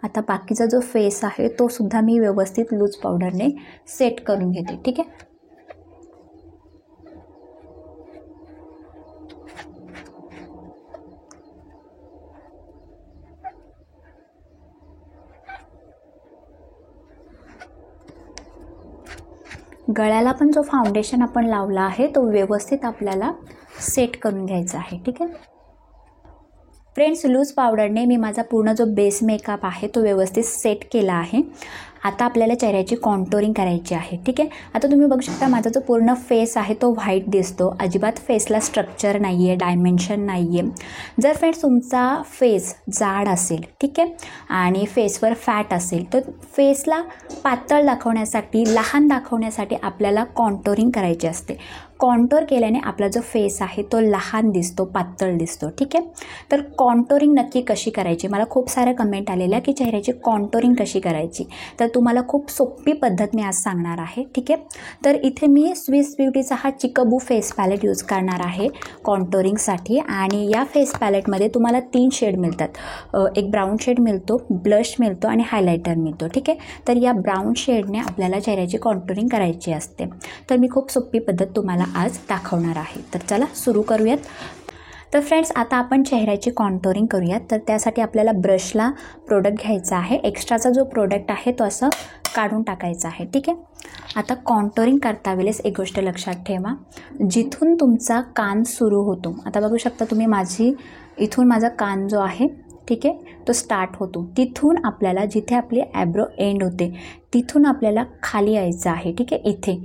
आता बाकीचा जो फेस आहे तो सुद्धा मी व्यवस्थित लूज पावडरने सेट करून घेते. ठीक आहे. गळ्याला पण जो फाउंडेशन आपण लावला आहे तो व्यवस्थित आपल्याला सेट करून घ्यायचा आहे. ठीक आहे. फ्रेंड्स, लूज पावडरने मी माझा पूर्ण जो बेस मेकअप आहे तो व्यवस्थित सेट केला आहे. आता आपल्याला चेहऱ्याची कॉन्टोरिंग करायची आहे. ठीक आहे. आता तुम्ही बघू शकता माझा जो पूर्ण फेस आहे तो व्हाईट दिसतो. अजिबात फेसला स्ट्रक्चर नाही आहे, डायमेन्शन नाही आहे. जर फ्रेंड्स तुमचा फेस जाड असेल, ठीक आहे, आणि फेसवर फॅट असेल तर फेसला पातळ दाखवण्यासाठी, लहान दाखवण्यासाठी आपल्याला कॉन्टोरिंग करायची असते. कॉन्टोर केल्याने आपला जो फेस आहे तो लहान दिसतो, पातळ दिसतो. ठीक आहे. तर कॉन्टोरिंग नक्की कशी करायची? मला खूप साऱ्या कमेंट आलेल्या की चेहऱ्याची कॉन्टोरिंग कशी करायची. तर तुम्हाला खूप सोपी पद्धत मी आज सांगणार आहे. ठीक आहे. तर इथे मी स्विस ब्युटीचा हा चिकबू फेस पॅलेट यूज करणार आहे कॉन्टोरिंगसाठी. आणि या फेस पॅलेटमध्ये तुम्हाला 3 शेड मिळतात. एक ब्राऊन शेड मिळतो, ब्लश मिळतो आणि हायलायटर मिळतो. ठीक आहे. तर या ब्राऊन शेडने आपल्याला चेहऱ्याची कॉन्टोरिंग करायची असते. तर मी खूप सोपी पद्धत तुम्हाला आज दाखवणार आहे. तर चला सुरू करूयात. तर फ्रेंड्स, आता आपण चेहऱ्याची कॉन्टोरिंग करूयात. तर त्यासाठी आपल्याला ब्रशला प्रोडक्ट घ्यायचा आहे. एक्स्ट्राचा जो प्रोडक्ट आहे तो असं काढून टाकायचा आहे. ठीक आहे. आता कॉन्टोरिंग करता वेळेस एक गोष्ट लक्षात ठेवा, जिथून तुमचा कान सुरू होतो, आता बघू शकता तुम्ही इथून माझा कान जो आहे, ठीक आहे, तो स्टार्ट होतो. तिथून आपल्याला जिथे आपली ॲब्रो एंड होते तिथून आपल्याला खाली यायचं आहे. ठीक आहे. इथे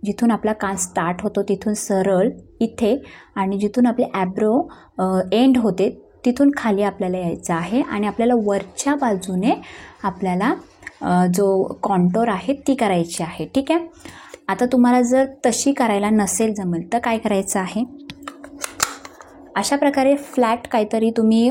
जिथून आपला कान स्टार्ट होतो तिथून सरळ इथे, आणि जिथून आपले ॲब्रो एंड होते तिथून खाली आपल्याला यायचं आहे. आणि आपल्याला वरच्या बाजूने आपल्याला जो कॉन्टोर आहे ती करायची आहे. ठीक आहे. आता तुम्हाला जर तशी करायला नसेल जमेल तर काय करायचं आहे, अशा प्रकारे फ्लॅट काहीतरी तुम्ही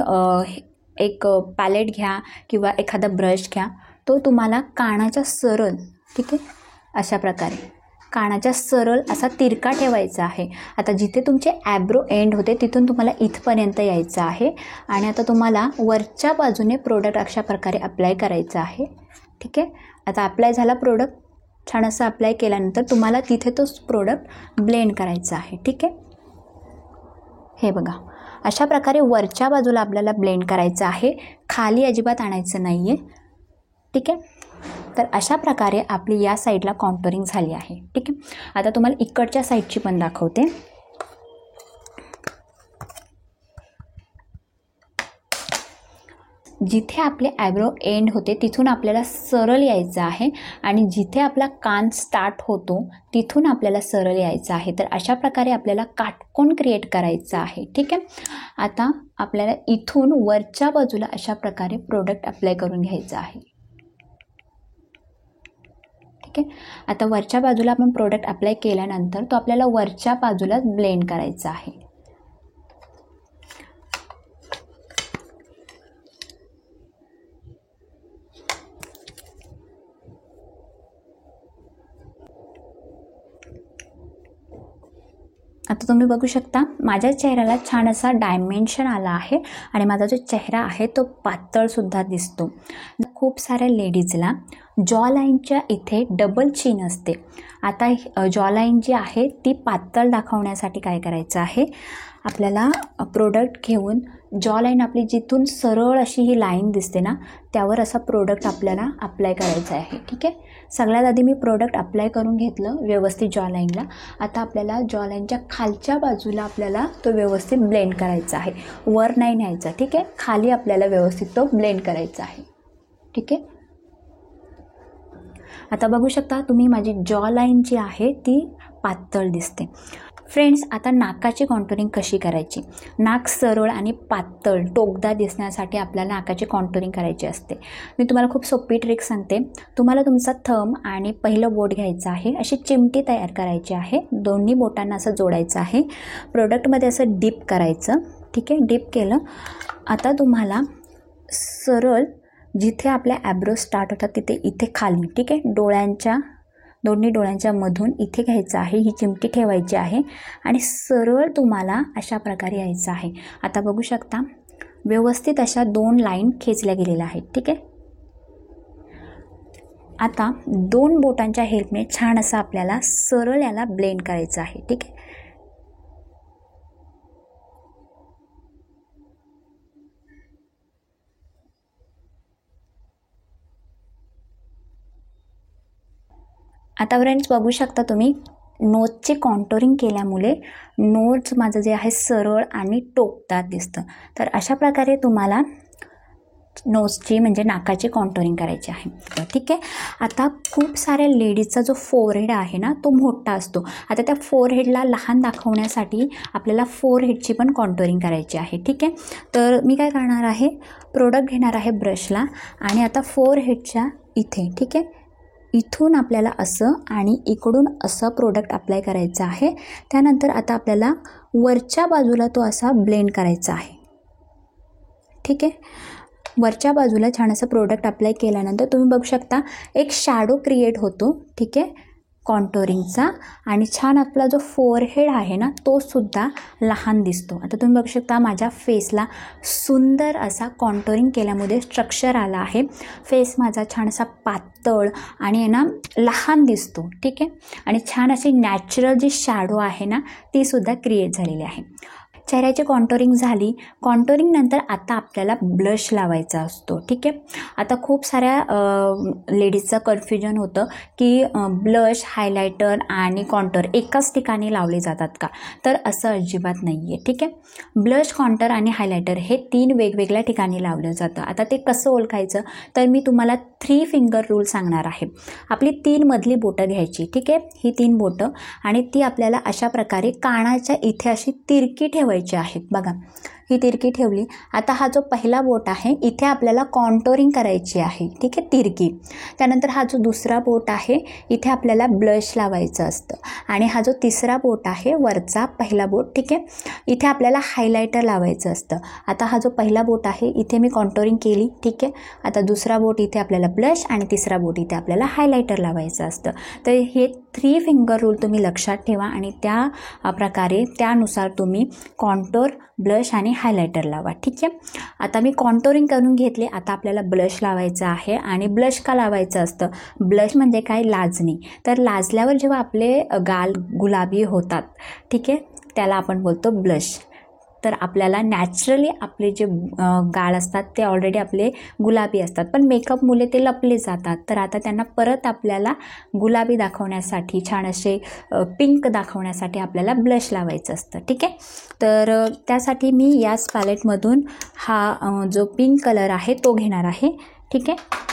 एक पॅलेट घ्या किंवा एखादा ब्रश घ्या, तो तुम्हाला कानाच्या सरळ, ठीक आहे, अशा प्रकारे कानाच्या सरळ असा तिरका ठेवायचा आहे. आता जिथे तुमचे ॲब्रो एंड होते तिथून तुम्हाला इथपर्यंत यायचं आहे. आणि आता तुम्हाला वरच्या बाजूने प्रोडक्ट अशा प्रकारे अप्लाय करायचं आहे. ठीक आहे. आता अप्लाय झाला प्रोडक्ट, छान असं अप्लाय केल्यानंतर तुम्हाला तिथे तो प्रोडक्ट ब्लेंड करायचा आहे. ठीक आहे. हे बघा, अशा प्रकारे वरच्या बाजूला आपल्याला ब्लेंड करायचं आहे, खाली अजिबात आणायचं नाही आहे. ठीक आहे. तर अशा प्रकारे आपली या साईडला कॉन्टोरिंग झाली आहे. ठीक आहे. आता तुम्हाला इकडच्या साईडची पण दाखवते. जिथे आपले आयब्रो एंड होते तिथून आपल्याला सरळ यायचं आहे आणि जिथे आपला कान स्टार्ट होतो तिथून आपल्याला सरळ यायचं आहे. तर अशा प्रकारे आपल्याला काटकोन क्रिएट करायचं आहे. ठीक आहे. आता आपल्याला इथून वरच्या बाजूला अशा प्रकारे प्रोडक्ट अप्लाय करून घ्यायचं आहे. ठीक आहे. आता वरच्या बाजूला आपण प्रोडक्ट अप्लाय केल्यानंतर तो आपल्याला वरच्या बाजूला ब्लेंड करायचा आहे. आता तुम्ही बघू शकता माझ्या चेहऱ्याला छान असा डायमेन्शन आला आहे आणि माझा जो चेहरा आहे तो पातळसुद्धा दिसतो. खूप साऱ्या लेडीजला जॉ लाईनच्या इथे डबल चीन असते. आता जॉ लाईन जी आहे ती पातळ दाखवण्यासाठी काय करायचं आहे, आपल्याला प्रोडक्ट घेऊन जॉ लाईन आपली जिथून सरळ अशी ही लाईन दिसते ना त्यावर असा प्रोडक्ट आपल्याला अप्लाय करायचा आहे. ठीक आहे. सगळ्यात आधी मी प्रोडक्ट अप्लाय करून घेतलं व्यवस्थित जॉ लाईनला. आता आपल्याला जॉ लाईनच्या खालच्या बाजूला आपल्याला तो व्यवस्थित ब्लेंड करायचा आहे, वर नाही न्यायचा. ठीक आहे. खाली आपल्याला व्यवस्थित तो ब्लेंड करायचा आहे. ठीक आहे. आता बघू शकता तुम्ही माझी जॉ लाईन जी आहे ती पातळ दिसते. फ्रेंड्स, आता नाकाची कॉन्टुरिंग कशी करायची. नाक सरळ आणि पातळ टोकदार दिसण्यासाठी आपल्याला नाकाची कॉन्टुरिंग करायची असते. मी तुम्हाला खूप सोपी ट्रिक सांगते. तुम्हाला तुमचा थंब आणि पहिलं बोट घ्यायचं आहे, अशी चिमटी तयार करायची आहे, दोन्ही बोटांना असं जोडायचं आहे, प्रोडक्टमध्ये असं डिप करायचं. ठीक आहे. डिप केलं. आता तुम्हाला सरळ जिथे आपल्या ॲब्रो स्टार्ट होतात तिथे इथे खाली, ठीक आहे, दोन्ही डोळ्यांच्या मधून इथे घ्यायचं आहे, ही चिमटी ठेवायची आहे आणि सरळ तुम्हाला अशा प्रकारे यायचं आहे. आता बघू शकता व्यवस्थित अशा 2 लाईन खेचल्या गेलेल्या आहेत. ठीक आहे. आता 2 बोटांच्या हेल्पने छान असं आपल्याला सरळ याला ब्लेंड करायचं आहे. ठीक आहे. आता फ्रेंड्स बघू शकता तुम्ही नोजचे कॉन्टोरिंग केल्यामुळे नोज माझं जे आहे सरळ आणि टोकदार दिसतं. तर अशा प्रकारे तुम्हाला नोजची म्हणजे नाकाची कॉन्टोरिंग करायची आहे. ठीक आहे. आता खूप साऱ्या लेडीजचा जो फोरहेड आहे ना तो मोठा असतो. आता त्या फोरहेडला लहान दाखवण्यासाठी आपल्याला फोरहेडची पण कॉन्टोरिंग करायची आहे. ठीक आहे. तर मी काय करणार आहे, प्रोडक्ट घेणार आहे ब्रशला आणि आता फोरहेडच्या इथे, ठीक आहे, इथून आपल्याला असं आणि इकडून असं प्रोडक्ट अप्लाय करायचं आहे. त्यानंतर आता आपल्याला वरच्या बाजूला तो असा ब्लेंड करायचा आहे. ठीक आहे. वरच्या बाजूला छान असं प्रोडक्ट अप्लाय केल्यानंतर तुम्ही बघू शकता एक शॅडो क्रिएट होतो. ठीक आहे, कॉन्टोरिंगचा, आणि छान आपला जो फोरहेड आहे ना तो सुद्धा लहान दिसतो. आता तुम्ही बघू शकता माझ्या फेसला सुंदर असा कॉन्टोरिंग केल्यामुळे स्ट्रक्चर आला आहे. फेस माझा छान असा पातळ आणि आहे ना लहान दिसतो. ठीक आहे. आणि छान अशी नॅचरल जी शॅडो आहे ना ती सुद्धा क्रिएट झालेली आहे. चेहऱ्याची कॉन्टोरिंग झाली. कॉन्टोरिंग नंतर आता आपल्याला ब्लश लावायचा असतो. ठीक आहे. आता खूप साऱ्या लेडीजचं कन्फ्युजन होतं की ब्लश, हायलायटर आणि कॉन्टोर एकाच ठिकाणी लावले जातात का, तर असं अजिबात नाही आहे. ठीक आहे. ब्लश, कॉन्टोर आणि हायलायटर हे 3 वेगवेगळ्या ठिकाणी लावलं जातं. आता ते कसं ओळखायचं, तर मी तुम्हाला 3 फिंगर रूल सांगणार आहे. आपली 3 मधली बोटं घ्यायची. ठीक आहे. ही 3 बोटं आणि ती आपल्याला अशा प्रकारे कानाच्या इथे अशी तिरकी ठेवायची आहेत. बघा, ही तिरकी ठेवली. आता हा जो पहिला बोट आहे इथे आपल्याला कॉन्टोरिंग करायची आहे. ठीक आहे, तिरकी. त्यानंतर हा जो दुसरा बोट आहे इथे आपल्याला ब्लश लावायचं असतं आणि हा जो तिसरा बोट आहे वरचा पहिला बोट, ठीक आहे, इथे आपल्याला हायलायटर लावायचं असतं. आता हा जो पहिला बोट आहे इथे मी कॉन्टोरिंग केली. ठीक आहे. आता दुसरा बोट इथे आपल्याला ब्लश आणि तिसरा बोट इथे आपल्याला हायलायटर लावायचं असतं. तर हे 3 फिंगर रूल तुम्ही लक्षात ठेवा आणि त्या प्रकारे त्यानुसार तुम्ही कॉन्टोर, ब्लश आणि हायलायटर लावा. ठीक आहे. आता मी कॉन्टोरिंग करून घेतले. आता आपल्याला ब्लश लावायचं आहे. आणि ब्लश का लावायचं असतं, ब्लश म्हणजे काय, लाजणी. तर लाजल्यावर जेव्हा आपले गाल गुलाबी होतात, ठीक आहे, त्याला आपण बोलतो ब्लश. तर आपल्याला नॅचरली आपले जे गाल असतात ते ऑलरेडी आपले गुलाबी असतात, पण मेकअपमुळे ते लपले जातात. तर आता त्यांना परत आपल्याला गुलाबी दाखवण्यासाठी, छान असे पिंक दाखवण्यासाठी आपल्याला ब्लश लावायचं असतं. ठीक आहे, तर त्यासाठी मी याच पॅलेटमधून हा जो पिंक कलर आहे तो घेणार आहे. ठीक आहे,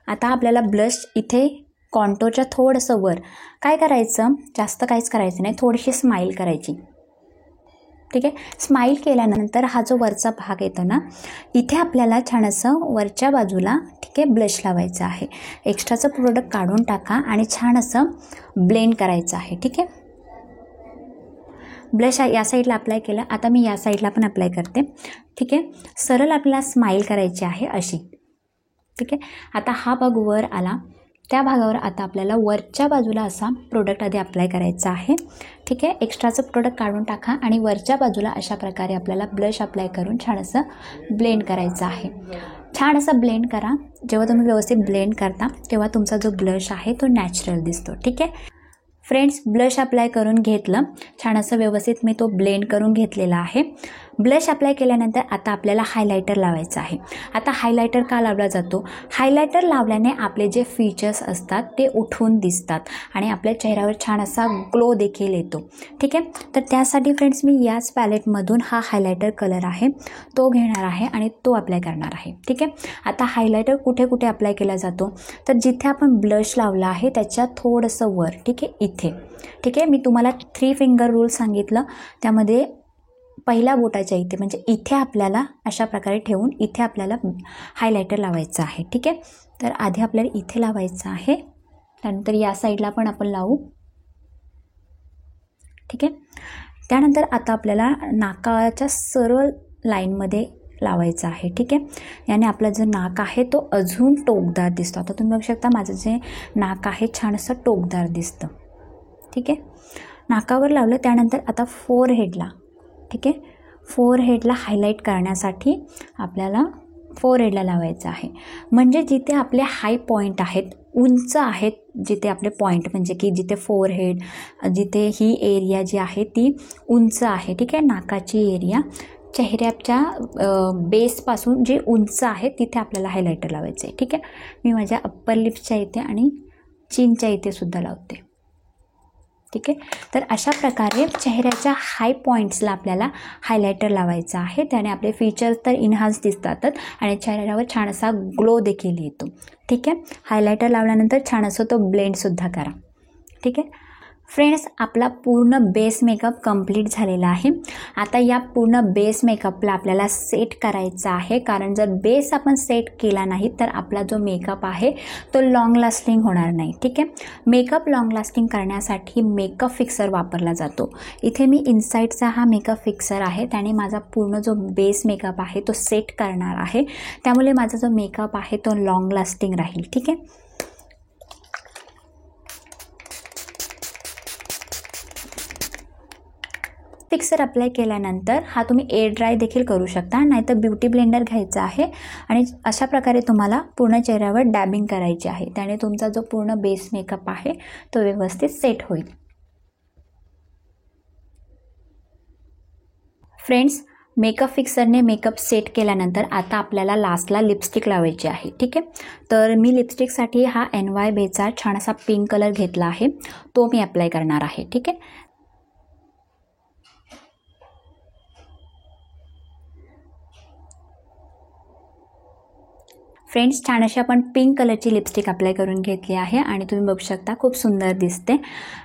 आता आपल्याला ब्लश इथे कॉन्टोरच्या थोडंसं वर काय करायचं, जास्त काहीच करायचं नाही, थोडीशी स्माईल करायची. ठीक आहे, स्माईल केल्यानंतर हा जो वरचा भाग येतो ना, इथे आपल्याला छान असं वरच्या बाजूला ठीक आहे ब्लश लावायचं आहे. एक्स्ट्राचं प्रोडक्ट काढून टाका आणि छान असं ब्लेंड करायचं आहे. ठीक आहे, ब्लश या साईडला अप्लाय केलं, आता मी या साईडला पण अप्लाय करते. ठीक आहे, सरळ आपल्याला स्माईल करायची आहे अशी. ठीक आहे, आता हा भाग वर आला, त्या भागावर आता आपल्याला वरच्या बाजूला असा प्रोडक्ट आधी अप्लाय करायचा आहे. ठीक आहे, एक्स्ट्राचं प्रोडक्ट काढून टाका आणि वरच्या बाजूला अशा प्रकारे आपल्याला ब्लश अप्लाय करून छान असं ब्लेंड करायचं आहे. छान असं ब्लेंड करा. जेव्हा तुम्ही व्यवस्थित ब्लेंड करता तेव्हा तुमचा जो ब्लश आहे तो नॅचरल दिसतो. ठीक आहे फ्रेंड्स, ब्लश अप्लाय करून घेतलं, छान असं व्यवस्थित मी तो ब्लेंड करून घेतलेला आहे. ब्लश अप्लाय केल्यानंतर आता आपल्याला हायलायटर लावायचं आहे. आता हायलायटर का लावला जातो, हायलायटर लावल्याने आपले जे फीचर्स असतात ते उठून दिसतात आणि आपल्या चेहऱ्यावर छान असा ग्लो देखील येतो. ठीक आहे, तर त्यासाठी फ्रेंड्स मी याच पॅलेटमधून हा हायलायटर कलर आहे तो घेणार आहे आणि तो अप्लाय करणार आहे. ठीक आहे, आता हायलायटर कुठे कुठे अप्लाय केला जातो, तर जिथे आपण ब्लश लावला आहे त्याच्या थोडंसं वर. ठीक आहे, इथे. ठीक आहे, मी तुम्हाला 3 फिंगर रूल सांगितलं, त्यामध्ये पहिल्या बोटाच्या इथे म्हणजे इथे आपल्याला अशा प्रकारे ठेवून इथे आपल्याला हायलायटर लावायचं आहे. ठीक आहे, तर आधी आपल्याला इथे लावायचं आहे, त्यानंतर या साईडला पण आपण लावू. ठीक आहे, त्यानंतर आता आपल्याला नाकाच्या सरळ लाईनमध्ये लावायचं आहे. ठीक आहे, याने आपला जो नाक आहे तो अजून टोकदार दिसतो. आता तुम्ही बघू शकता माझं जे नाक आहे छान असं टोकदार दिसतं. ठीक आहे, नाकावर लावलं, त्यानंतर आता फोरहेडला. ठीक आहे, फोरहेडला हायलाईट करण्यासाठी आपल्याला फोरहेडला लावायचं आहे. म्हणजे जिथे आपले हाय पॉईंट आहेत, उंच आहेत, जिथे आपले पॉईंट म्हणजे की जिथे फोरहेड, जिथे ही एरिया जी आहे ती उंच आहे. ठीक आहे, नाकाची एरिया चेहऱ्याच्या बेसपासून जे उंच आहे तिथे आपल्याला हायलायटर लावायचं आहे. ठीक आहे, मी माझ्या अप्पर लिप्सच्या इथे आणि चिनच्या इथे सुद्धा लावते. ठीक आहे, तर अशा प्रकारे चेहऱ्याच्या हाय पॉईंट्सला आपल्याला हायलायटर लावायचं आहे. त्याने आपले फीचर्स तर इन्हान्स दिसतातच आणि चेहऱ्यावर छान असा ग्लो देखील येतो. ठीक आहे, हायलायटर लावल्यानंतर छान असं तो ब्लेंडसुद्धा करा. ठीक आहे फ्रेंड्स, आपला पूर्ण बेस मेकअप कंप्लीट झालेला आहे. आता या पूर्ण बेस मेकअपला आपल्याला सेट करायचा आहे, कारण जर बेस आपण सेट केला नाही तर आपला जो मेकअप आहे तो लॉंग लास्टिंग होणार नाही. ठीक आहे, मेकअप लॉंग लास्टिंग करण्यासाठी मेकअप फिक्सर वापरला जातो. इथे मी इनसाईडचा हा मेकअप फिक्सर आहे, त्याने माझा पूर्ण जो बेस मेकअप आहे तो सेट करणार आहे, त्यामुळे माझा जो मेकअप आहे तो लॉंग लास्टिंग राहील. ठीक आहे, फिक्सर अप्लाय केल्यानंतर हा तुम्ही एअर ड्राय देखील करू शकता, नाहीतर ब्युटी ब्लेंडर घ्यायचा आहे आणि अशा प्रकारे तुम्हाला पूर्ण चेहऱ्यावर डॅबिंग करायची आहे. त्याने तुमचा जो पूर्ण बेस मेकअप आहे तो व्यवस्थित सेट होईल. फ्रेंड्स, मेकअप फिक्सरने मेकअप सेट केल्यानंतर आता आपल्याला लास्टला लिपस्टिक लावायची आहे. ठीक आहे, तर मी लिपस्टिकसाठी हा NY बेचा छान असा पिंक कलर घेतला आहे, तो मी अप्लाय करणार आहे. ठीक आहे, फ्रेंड्स, छान अशी आपण पिंक कलरची लिपस्टिक अप्लाय करून घेतली आहे आणि तुम्ही बघू शकता खूप सुंदर दिसते.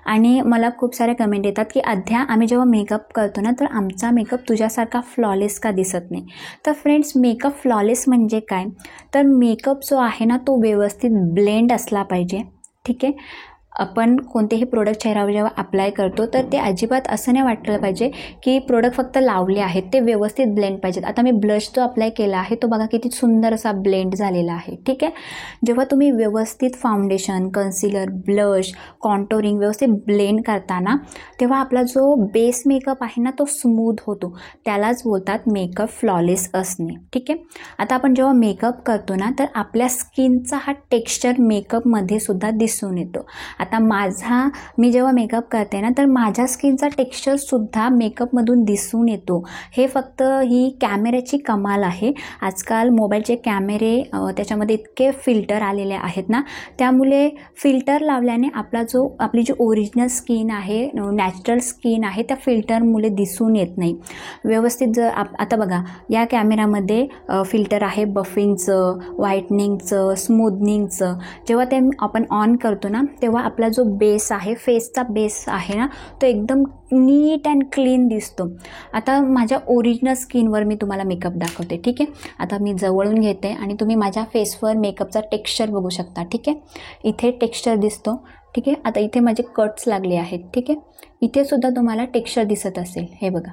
आणि मला खूप सारे कमेंट येतात की अध्या, आम्ही जेव्हा मेकअप करतो ना तर आमचा मेकअप तुझ्यासारखा फ्लॉलेस का दिसत नाही. तर फ्रेंड्स, मेकअप फ्लॉलेस म्हणजे काय, तर मेकअप जो आहे ना तो व्यवस्थित ब्लेंड असला पाहिजे. ठीक आहे, आपण कोणतेही प्रोडक्ट चेहऱ्यावर जेव्हा अप्लाय करतो तर ते अजिबात असं नाही वाटलं पाहिजे की प्रोडक्ट फक्त लावले आहेत, ते व्यवस्थित ब्लेंड पाहिजेत. आता मी ब्लश जो अप्लाय केला आहे तो बघा किती सुंदर असा ब्लेंड झालेला आहे. ठीक आहे, जेव्हा तुम्ही व्यवस्थित फाउंडेशन, कन्सिलर, ब्लश, कॉन्टोरिंग व्यवस्थित ब्लेंड करताना तेव्हा आपला जो बेस मेकअप आहे ना तो स्मूथ होतो, त्यालाच बोलतात मेकअप फ्लॉलेस असणे. ठीक आहे, आता आपण जेव्हा मेकअप करतो ना तर आपल्या स्किनचा हा टेक्स्चर मेकअपमध्ये सुद्धा दिसून येतो. आता मी जेव्हा मेकअप करते ना, तर माझ्या स्किनचा टेक्स्चरसुद्धा मेकअपमधून दिसून येतो. हे फक्त ही कॅमेऱ्याची कमाल आहे. आजकाल मोबाईलचे कॅमेरे त्याच्यामध्ये इतके फिल्टर आलेले आहेत ना, त्यामुळे फिल्टर लावल्याने आपली जी ओरिजिनल स्किन आहे, नॅचरल स्किन आहे, त्या फिल्टरमुळे दिसून येत नाही व्यवस्थित. जर आता बघा, या कॅमेरामध्ये फिल्टर आहे बफिंगचं, व्हाईटनिंगचं, स्मूदनिंगचं. जेव्हा ते आपण ऑन करतो ना, तेव्हा आपला जो बेस आहे, फेसचा बेस आहे ना, तो एकदम नीट अँड क्लीन दिसतो. आता माझ्या ओरिजिनल स्किनवर मी तुम्हाला मेकअप दाखवते. ठीक आहे, आता मी जवळून घेते आणि तुम्ही माझ्या फेसवर मेकअपचा टेक्स्चर बघू शकता. ठीक आहे, इथे टेक्स्चर दिसतो. ठीक आहे, आता इथे माझे कट्स लागले आहेत. ठीक आहे, इथे सुद्धा तुम्हाला टेक्स्चर दिसत असेल, हे बघा,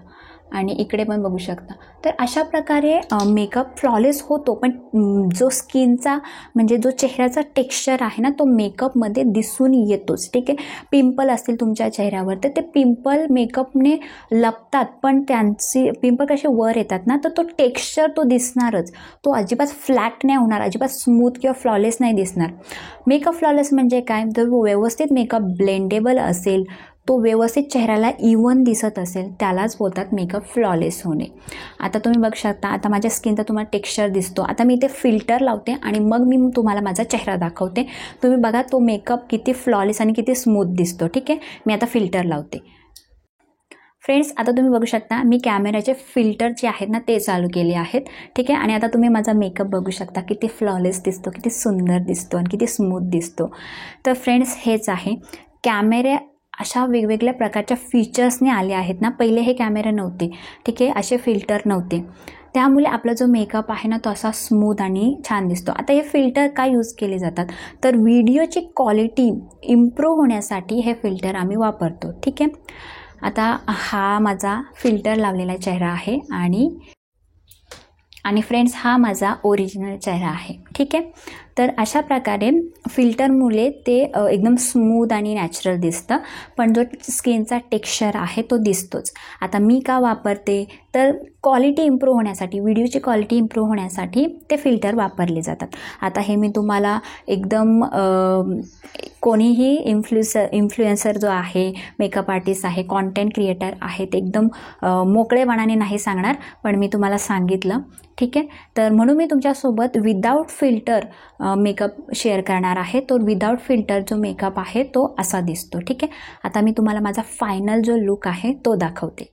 आणि इकडे पण बघू शकता. तर अशा प्रकारे मेकअप फ्लॉलेस होतो, पण जो स्किनचा म्हणजे जो चेहऱ्याचा टेक्स्चर आहे ना, तो मेकअपमध्ये दिसून येतोच. ठीक आहे, पिंपल असतील तुमच्या चेहऱ्यावर, तर ते पिंपल मेकअपने लपतात, पण त्यांची पिंपल कसे वर येतात ना, तर तो टेक्स्चर तो दिसणारच. तो अजिबात फ्लॅट नाही होणार, अजिबात स्मूथ किंवा फ्लॉलेस नाही दिसणार. मेकअप फ्लॉलेस म्हणजे काय, जर व्यवस्थित मेकअप ब्लेंडेबल असेल, तो व्यवस्थित चेहऱ्याला इवन दिसत असेल, त्यालाच बोलतात मेकअप फ्लॉलेस होणे. आता तुम्ही बघू शकता, आता माझ्या स्किनचा तुम्हाला टेक्स्चर दिसतो. आता मी इथे फिल्टर लावते आणि मग मी तुम्हाला माझा चेहरा दाखवते. तुम्ही बघा तो मेकअप किती फ्लॉलेस आणि किती स्मूथ दिसतो. ठीक आहे, मी आता फिल्टर लावते. फ्रेंड्स, आता तुम्ही बघू शकता, मी कॅमेऱ्याचे फिल्टर जे आहेत ना, ते चालू केले आहेत. ठीक आहे, आणि आता तुम्ही माझा मेकअप बघू शकता, किती फ्लॉलेस दिसतो, किती सुंदर दिसतो आणि किती स्मूथ दिसतो. तर फ्रेंड्स, हेच आहे, कॅमेरे अशा वेगवेगळ्या प्रकारच्या फीचर्सने आले आहेत ना. पहिले हे कॅमेरे नव्हते. ठीक आहे, असे फिल्टर नव्हते, त्यामुळे आपला जो मेकअप आहे ना, तो असा स्मूथ आणि छान दिसतो. आता हे फिल्टर काय यूज केले जातात, तर व्हिडिओची क्वालिटी इम्प्रूव्ह होण्यासाठी हे फिल्टर आम्ही वापरतो. ठीक आहे, आता हा माझा फिल्टर लावलेला चेहरा आहे आणि फ्रेंड्स, हा माझा ओरिजिनल चेहरा आहे. ठीक आहे, तर अशा प्रकारे फिल्टरमुळे ते एकदम स्मूथ आणि नॅचरल दिसतं, पण जो स्किनचा टेक्स्चर आहे तो दिसतोच. आता मी का वापरते, तर क्वालिटी इम्प्रूव्ह होण्यासाठी, व्हिडिओची क्वालिटी इम्प्रूव्ह होण्यासाठी ते फिल्टर वापरले जातात. आता हे मी तुम्हाला एकदम कोणीही इन्फ्लुएन्सर जो आहे, मेकअप आर्टिस्ट आहे, कॉन्टेंट क्रिएटर आहे, ते एकदम मोकळेपणाने नाही सांगणार, पण मी तुम्हाला सांगितलं. ठीक आहे, तर म्हणून मी तुमच्यासोबत विदाऊट फिल्टर मेकअप शेअर करणार आहे. तो विदाऊट फिल्टर जो मेकअप आहे तो असा दिसतो. ठीक आहे, आता मी तुम्हाला माझा फायनल जो लुक आहे तो दाखवते.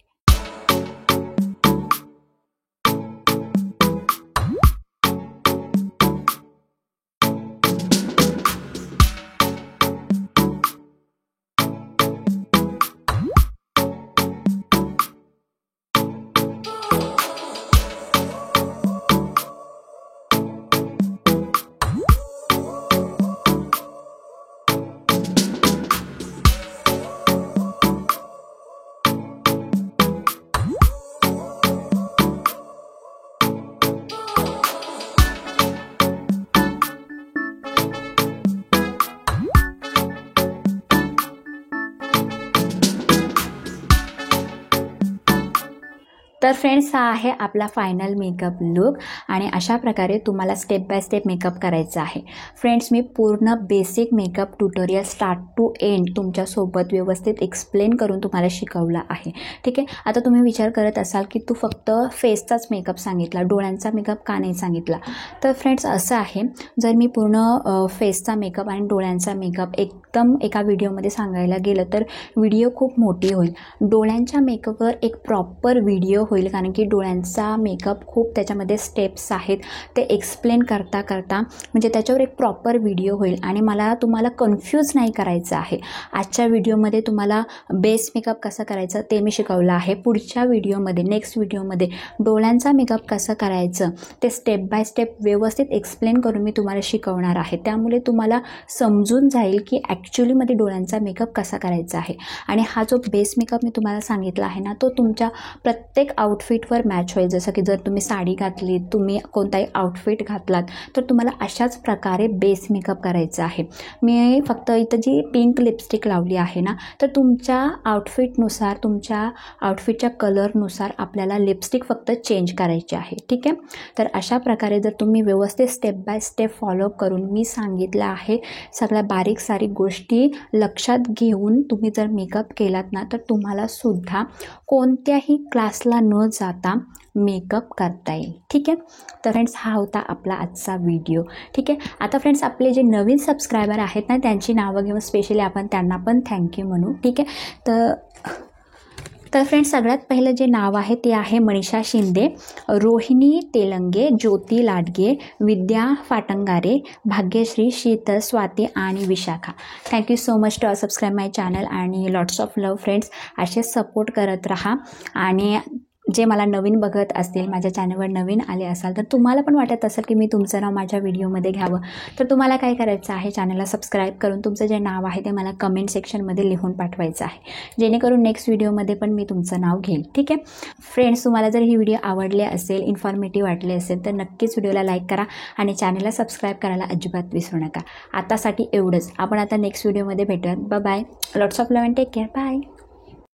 तर फ्रेंड्स, हा आहे आपला फायनल मेकअप लुक आणि अशा प्रकारे तुम्हाला स्टेप बाय स्टेप मेकअप करायचा आहे. फ्रेंड्स, मी पूर्ण basic makeup tutorial start to end तुमच्यासोबत व्यवस्थित एक्सप्लेन करून तुम्हाला शिकवला आहे. ठीक आहे, आता तुम्ही विचार करत असाल की तू फक्त फेसचाच मेकअप सांगितला, डोळ्यांचा मेकअप का नाही सांगितला. तर फ्रेंड्स, असं आहे, जर मी पूर्ण फेसचा मेकअप आणि डोळ्यांचा मेकअप एकदम एका व्हिडिओमध्ये सांगायला गेलं तर व्हिडिओ खूप मोठी होईल. डोळ्यांच्या मेकअपवर एक प्रॉपर व्हिडिओ होईल, कारण की डोळ्यांचा मेकअप खूप त्याच्यामध्ये स्टेप्स आहेत, ते एक्सप्लेन करता करता म्हणजे त्याच्यावर एक प्रॉपर व्हिडिओ होईल आणि मला तुम्हाला कन्फ्यूज नाही करायचं आहे. आजच्या व्हिडिओमध्ये तुम्हाला बेस मेकअप कसं करायचं ते मी शिकवलं आहे. पुढच्या व्हिडिओमध्ये, नेक्स्ट व्हिडिओमध्ये डोळ्यांचा मेकअप कसं करायचं ते स्टेप बाय स्टेप व्यवस्थित एक्सप्लेन करून मी तुम्हाला शिकवणार आहे. त्यामुळे तुम्हाला समजून जाईल की ॲक्च्युलीमध्ये डोळ्यांचा मेकअप कसा करायचा आहे. आणि हा जो बेस मेकअप मी तुम्हाला सांगितला आहे ना, तो तुमच्या प्रत्येक आउटफिटवर मॅच होईल. जसं की जर तुम्ही साडी घातली, तुम्ही कोणताही आउटफिट घातलात तर तुम्हाला अशाच प्रकारे बेस मेकअप करायचा आहे. मी फक्त इथं जी पिंक लिपस्टिक लावली आहे ना, तर तुमच्या आउटफिटनुसार, तुमच्या आउटफिटच्या कलरनुसार आपल्याला लिपस्टिक फक्त चेंज करायची आहे. ठीक आहे, तर अशा प्रकारे जर तुम्ही व्यवस्थित स्टेप बाय स्टेप फॉलोअप करून मी सांगितलं आहे सगळ्या बारीक सारीक गोष्टी गोष्टी लक्षात घेऊन तुम्ही जर मेकअप केलात ना तर तुम्हाला सुद्धा कोणत्याही क्लासला न जाता मेकअप करता येईल. ठीक आहे. तर फ्रेंड्स हा होता आपला आजचा व्हिडिओ. ठीक आहे. आता फ्रेंड्स आपले जे नवीन सबस्क्रायबर आहेत ना त्यांची नावं घेऊन स्पेशली आपण त्यांना पण थँक्यू म्हणू. ठीक आहे. तर फ्रेंड्स सगळ्यात पहिलं जे नाव आहे ते आहे मनीषा शिंदे, रोहिणी तेलंगे, ज्योती लाडगे, विद्या फाटंगारे, भाग्यश्री, शीतल, स्वाती आणि Vishakha. Thank you so much to subscribe my channel आणि लॉट्स ऑफ लव फ्रेंड्स. असे सपोर्ट करत राहा. आणि जे मला नवीन बघत असतील, माझ्या चॅनलवर नवीन आले असाल तर तुम्हाला पण वाटत असेल की मी तुमचं नाव माझ्या व्हिडिओमध्ये घ्यावं, तर तुम्हाला काय करायचं आहे, चॅनलला सबस्क्राईब करून तुमचं जे नाव आहे ते मला कमेंट सेक्शनमध्ये लिहून पाठवायचं आहे, जेणेकरून नेक्स्ट व्हिडिओमध्ये पण मी तुमचं नाव घेईल. ठीक आहे फ्रेंड्स. तुम्हाला जर ही व्हिडिओ आवडली असेल, इन्फॉर्मेटिव्ह वाटले असेल तर नक्कीच व्हिडिओला लाईक करा आणि चॅनलला सबस्क्राईब करायला अजिबात विसरू नका. आतासाठी एवढंच. आपण आता नेक्स्ट व्हिडिओमध्ये भेटूयात. Bye bye. Lots of love and take care. Bye.